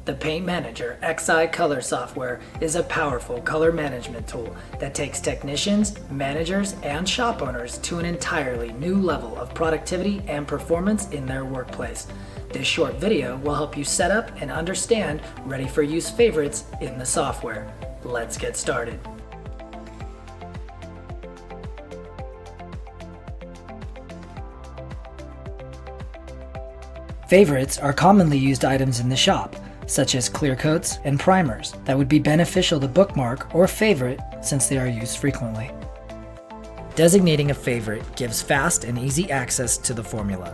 The PaintManager XI color software is a powerful color management tool that takes technicians, managers, and shop owners to an entirely new level of productivity and performance in their workplace. This short video will help you set up and understand ready-for-use favorites in the software. Let's get started. Favorites are commonly used items in the shop, such as clear coats and primers that would be beneficial to bookmark or favorite since they are used frequently. Designating a favorite gives fast and easy access to the formula.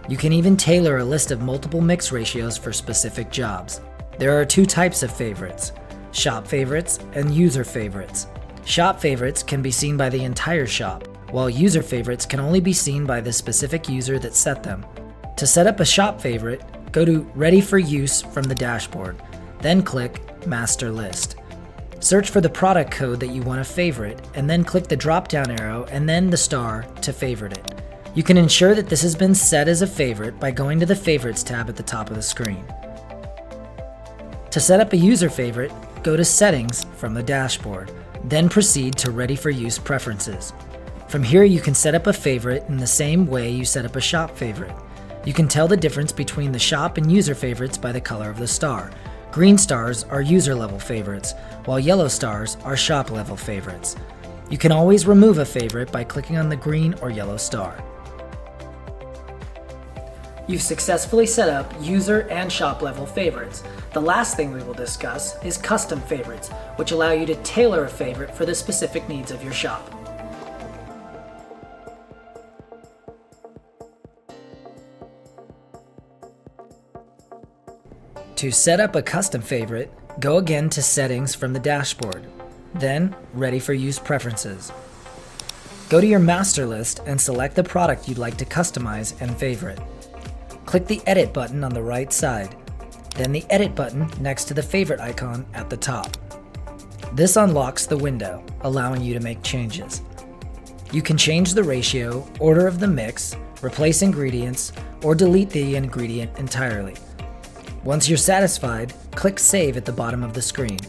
You can even tailor a list of multiple mix ratios for specific jobs. There are two types of favorites: shop favorites and user favorites. Shop favorites can be seen by the entire shop, while user favorites can only be seen by the specific user that set them. To set up a shop favorite, go to Ready for Use from the dashboard, then click Master List. Search for the product code that you want to favorite, and then click the drop-down arrow and then the star to favorite it. You can ensure that this has been set as a favorite by going to the Favorites tab at the top of the screen. To set up a user favorite, go to Settings from the dashboard, then proceed to Ready for Use Preferences. From here you can set up a favorite in the same way you set up a shop favorite. You can tell the difference between the shop and user favorites by the color of the star. Green stars are user level favorites, while yellow stars are shop level favorites. You can always remove a favorite by clicking on the green or yellow star. You've successfully set up user and shop level favorites. The last thing we will discuss is custom favorites, which allow you to tailor a favorite for the specific needs of your shop. To set up a custom favorite, go again to Settings from the dashboard, then Ready for Use Preferences. Go to your master list and select the product you'd like to customize and favorite. Click the Edit button on the right side, then the Edit button next to the favorite icon at the top. This unlocks the window, allowing you to make changes. You can change the ratio, order of the mix, replace ingredients, or delete the ingredient entirely. Once you're satisfied, click Save at the bottom of the screen.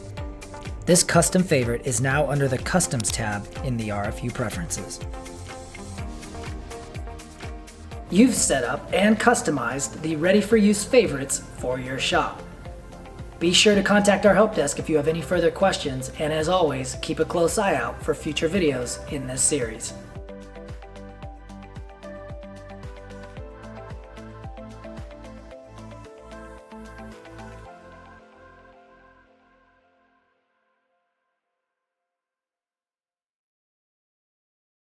This custom favorite is now under the Customs tab in the RFU Preferences. You've set up and customized the ready-for-use favorites for your shop. Be sure to contact our help desk if you have any further questions, and as always, keep a close eye out for future videos in this series.